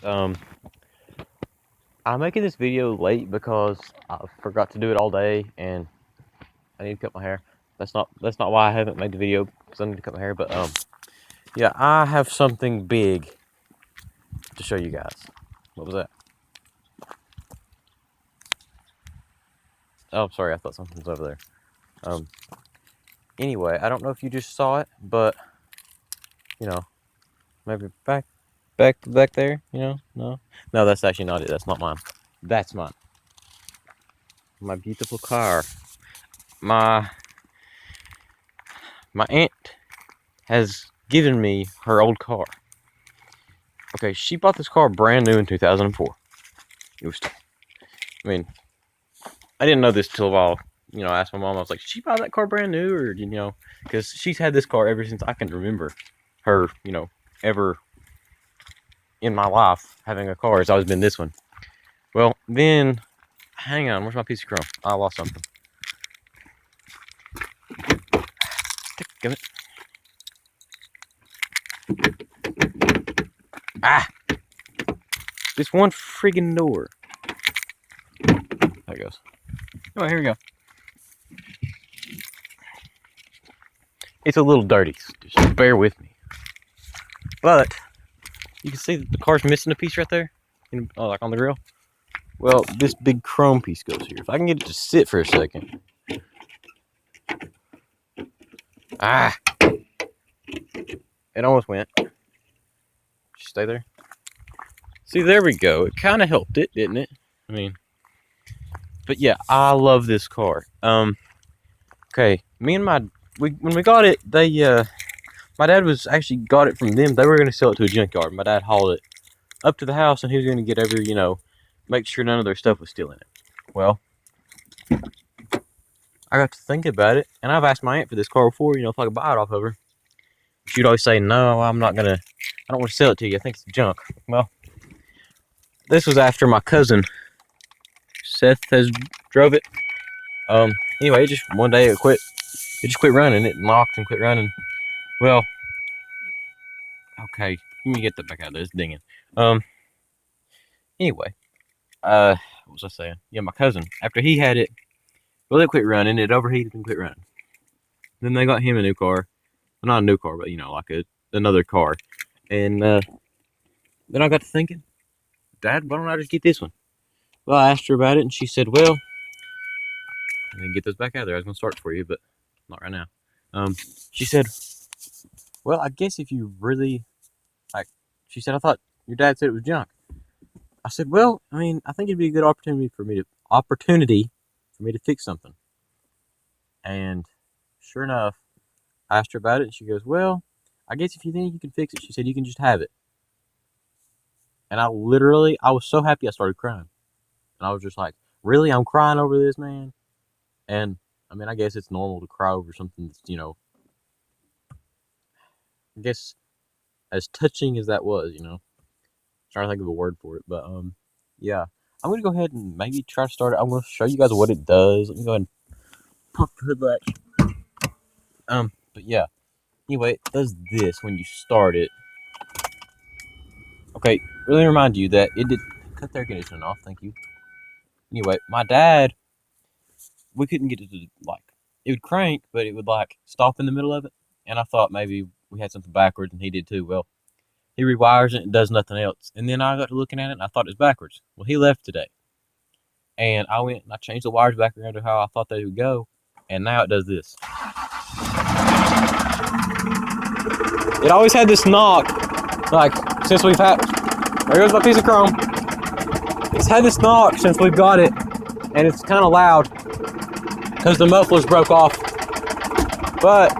Um, I'm making this video late because I forgot to do it all day, and I need to cut my hair. That's not why I haven't made the video, because I need to cut my hair. But yeah, I have something big to show you guys. What was that? Oh, sorry, I thought something was over there. Anyway, I don't know if you just saw it, but you know, maybe back there. No, that's actually not it. That's not mine. That's mine. My beautiful car. My aunt has given me her old car. Okay, she bought this car brand new in 2004. It was, I mean, I didn't know this till I asked my mom. I was like, "Did she buy that car brand new, or because she's had this car ever since I can remember her, ever in my life having a car. It's always been this one." Well, then, hang on, where's my piece of chrome? I lost something. Damn it. Ah! This one friggin' door. There it goes. Oh, here we go. It's a little dirty, just bear with me. But, you can see that the car's missing a piece right there, like on the grill. Well, this big chrome piece goes here. If I can get it to sit for a second. Ah! It almost went. Stay there. See, there we go. It kind of helped it, didn't it? I mean, but yeah, I love this car. Okay, me and when we got it, my dad was actually got it from them. They were going to sell it to a junkyard. My dad hauled it up to the house, and he was going to get make sure none of their stuff was still in it. Well, I got to think about it, and I've asked my aunt for this car before, if I could buy it off of her. She'd always say, "No, I don't want to sell it to you. I think it's junk." Well, this was after my cousin Seth has drove it. Anyway, one day it just quit running. It knocked and quit running. Well, okay, let me get that back out of there. It's dinging. Anyway, what was I saying? Yeah, my cousin, after he had it, well, it quit running. It overheated and quit running. Then they got him a new car. Well, not a new car, but like another car. And then I got to thinking, Dad, why don't I just get this one? Well, I asked her about it, and she said, "Well," and then get those back out of there. I was gonna start for you, but not right now. She said, "Well, I guess if you really like," she said, "I thought your dad said it was junk." I said, "Well, I mean, I think it'd be a good opportunity for me to fix something." And sure enough, I asked her about it, and she goes, "Well, I guess if you think you can fix it," she said, "you can just have it." And I was so happy I started crying. And I was just like, "Really? I'm crying over this, man?" And I mean, I guess it's normal to cry over something that's, I guess as touching as that was, trying to think of a word for it, but yeah, I'm gonna go ahead and maybe try to start it. I'm gonna show you guys what it does. Let me go ahead and pop the hood latch. But yeah, anyway, it does this when you start it. Okay, really remind you that it did cut the air conditioning off. Thank you. Anyway, my dad, we couldn't get it to it would crank, but it would stop in the middle of it, and I thought maybe we had something backwards, and he did too. Well, he rewires it and does nothing else. And then I got to looking at it, and I thought it was backwards. Well, he left today. And I went and I changed the wires back around to how I thought they would go. And now it does this. It always had this knock, since we've had... There goes my piece of chrome. It's had this knock since we've got it. And it's kind of loud, because the mufflers broke off. But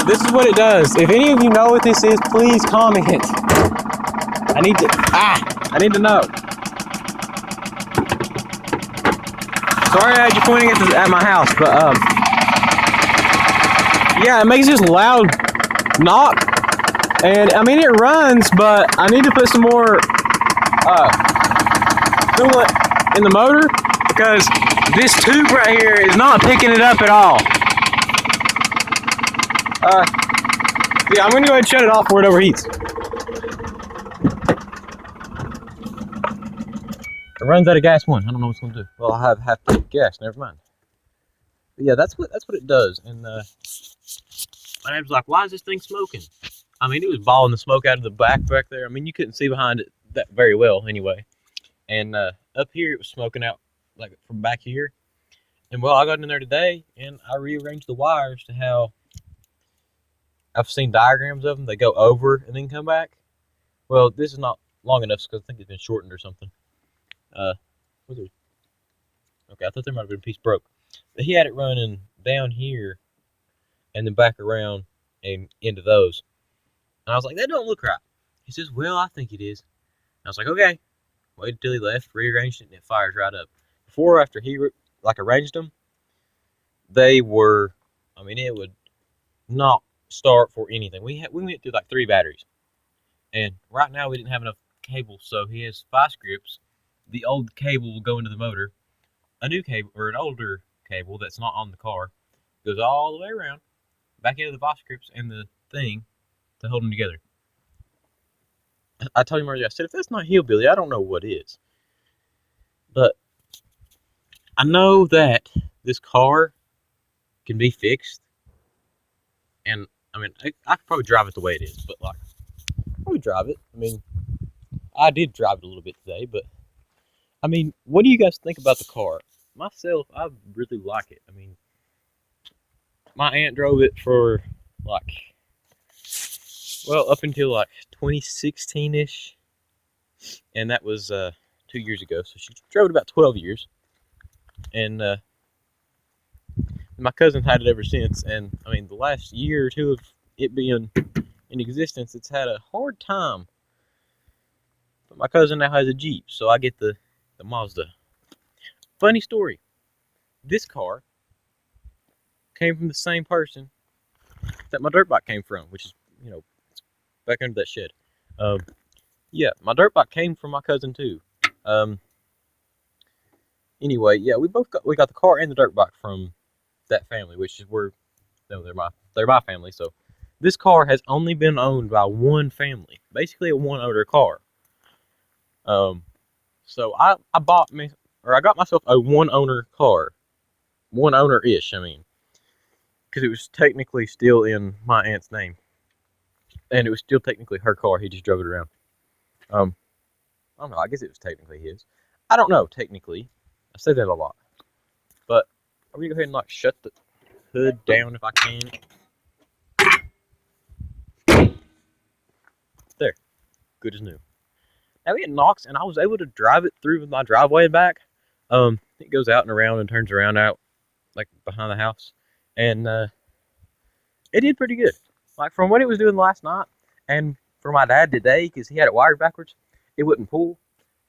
this is what it does. If any of you know what this is, please comment. I need to know. Sorry I had you pointing at my house, but yeah, it makes this loud knock. And I mean, it runs, but I need to put some more coolant in the motor, because this tube right here is not picking it up at all. Yeah, I'm gonna go ahead and shut it off before it overheats. It runs out of gas one. I don't know what's gonna do. Well, I have half tank gas. Never mind. But yeah, that's what it does. And my dad's like, "Why is this thing smoking?" I mean, it was balling the smoke out of the back there. I mean, you couldn't see behind it that very well anyway. And up here, it was smoking out like from back here. And well, I got in there today and I rearranged the wires to how I've seen diagrams of them. They go over and then come back. Well, this is not long enough because I think it's been shortened or something. Okay, I thought there might have been a piece broke. But he had it running down here and then back around and into those. And I was like, that don't look right. He says, well, I think it is. And I was like, okay. Waited till he left, rearranged it, and it fires right up. Before or after he arranged them, they were, I mean, it would not start for anything. We went through like 3 batteries. And right now we didn't have enough cable, so he has vice grips. The old cable will go into the motor. A new cable, or an older cable that's not on the car, goes all the way around, back into the vice grips and the thing to hold them together. I told him earlier, I said, if that's not hillbilly, I don't know what is. But I know that this car can be fixed. And, I mean, I could probably drive it the way it is, but, like, I would drive it. I mean, I did drive it a little bit today, but, I mean, what do you guys think about the car? Myself, I really like it. I mean, my aunt drove it for, like, well, up until, like, 2016-ish. And that was 2 years ago. So she drove it about 12 years. And my cousin had it ever since. And, I mean, the last year or two of it being in existence, it's had a hard time. But my cousin now has a Jeep, so I get the Mazda. Funny story. This car came from the same person that my dirt bike came from, which is, you know, back under that shed. Yeah, my dirt bike came from my cousin too. Anyway, yeah, we got the car and the dirt bike from that family, which is they're my family. So this car has only been owned by one family, basically a one-owner car. So I got myself a one-owner car, one-owner-ish. I mean, because it was technically still in my aunt's name, and it was still technically her car. He just drove it around. I don't know. I guess it was technically his. I don't know. Technically, I say that a lot. But I'm gonna go ahead and like shut the hood down if I can. There, good as new. Now it knocks, and I was able to drive it through my driveway and back. It goes out and around and turns around out like behind the house, and it did pretty good. Like from what it was doing last night, and for my dad today, because he had it wired backwards, it wouldn't pull.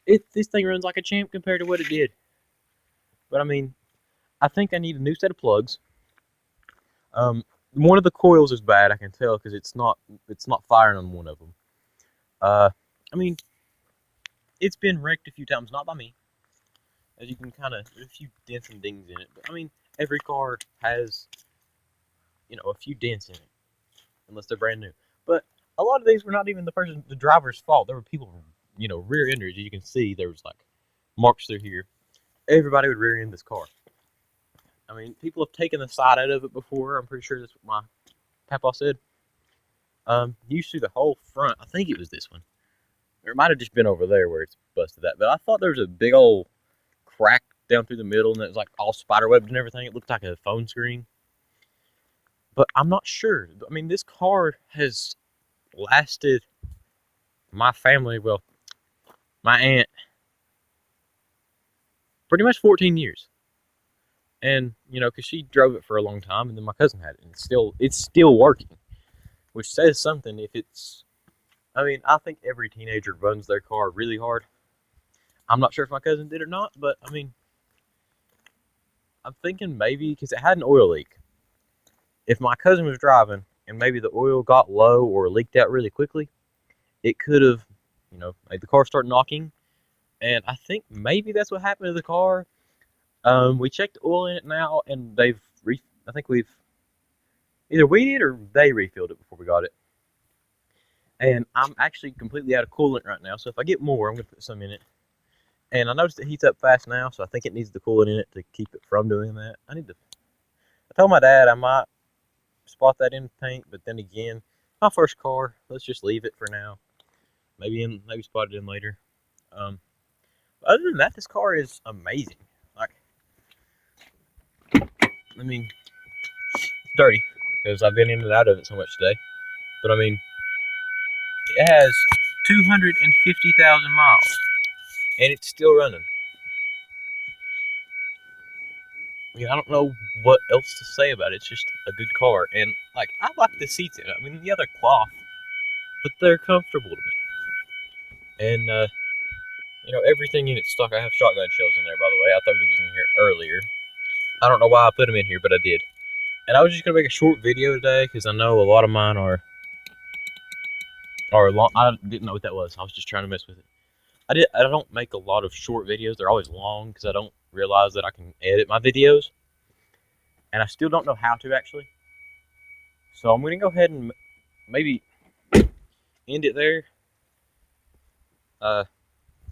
This thing runs like a champ compared to what it did. But I mean, I think I need a new set of plugs. One of the coils is bad, I can tell, because it's not firing on one of them. I mean, it's been wrecked a few times, not by me. As you can kind of, there's a few dents and dings in it. But I mean, every car has, you know, a few dents in it, unless they're brand new. But a lot of these were not even the driver's fault. There were people, you know, rear enders. As you can see, there was like marks through here. Everybody would rear end this car. I mean, people have taken the side out of it before. I'm pretty sure that's what my papa said. You see the whole front. I think it was this one. Or it might have just been over there where it's busted at. But I thought there was a big old crack down through the middle, and it was like all spiderwebbed and everything. It looked like a phone screen. But I'm not sure. I mean, this car has lasted my family, well, my aunt, pretty much 14 years. And, you know, because she drove it for a long time, and then my cousin had it, and it's still working, which says something. If it's, I mean, I think every teenager runs their car really hard. I'm not sure if my cousin did or not, but, I mean, I'm thinking maybe, because it had an oil leak. If my cousin was driving, and maybe the oil got low or leaked out really quickly, it could have, you know, made the car start knocking. And I think maybe that's what happened to the car. We checked the oil in it now, and I think either we did or they refilled it before we got it. And I'm actually completely out of coolant right now, so if I get more, I'm going to put some in it. And I noticed it heats up fast now, so I think it needs the coolant in it to keep it from doing that. I told my dad I might spot that in the paint, but then again, my first car, let's just leave it for now. Maybe spot it in later. Other than that, this car is amazing. Like, I mean, it's dirty because I've been in and out of it so much today. But I mean, it has 250,000 miles, and it's still running. I don't know what else to say about it. It's just a good car, and like I like the seats in it. I mean, yeah, they're cloth, but they're comfortable to me. And everything in it's stock. I have shotgun shells in there, by the way. I thought these was in here earlier. I don't know why I put them in here, but I did. And I was just gonna make a short video today because I know a lot of mine are long. I didn't know what that was. I was just trying to mess with it. I don't make a lot of short videos. They're always long because I don't realize that I can edit my videos, and I still don't know how to actually. So I'm gonna go ahead and maybe end it there.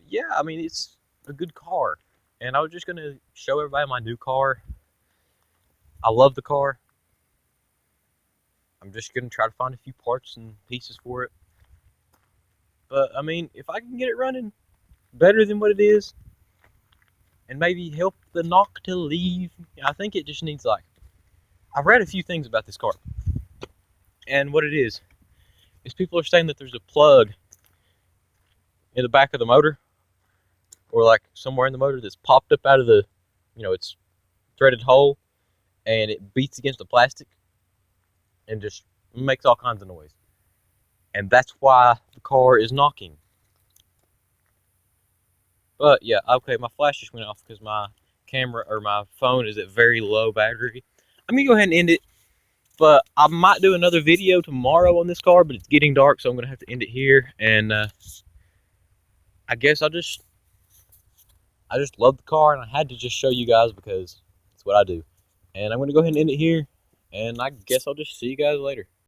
Yeah, I mean it's a good car, and I was just gonna show everybody my new car. I love the car. I'm just gonna try to find a few parts and pieces for it. But I mean, if I can get it running better than what it is, and maybe help the knock to leave, I think it just needs like. I've read a few things about this car, and what it is people are saying that there's a plug in the back of the motor, or like somewhere in the motor that's popped up out of the, it's threaded hole, and it beats against the plastic and just makes all kinds of noise. And that's why the car is knocking. But yeah, okay, my flash just went off because my camera or my phone is at very low battery. I'm gonna go ahead and end it, but I might do another video tomorrow on this car, but it's getting dark, so I'm gonna have to end it here. And I guess I just love the car, and I had to just show you guys because it's what I do. And I'm gonna go ahead and end it here, and I guess I'll just see you guys later.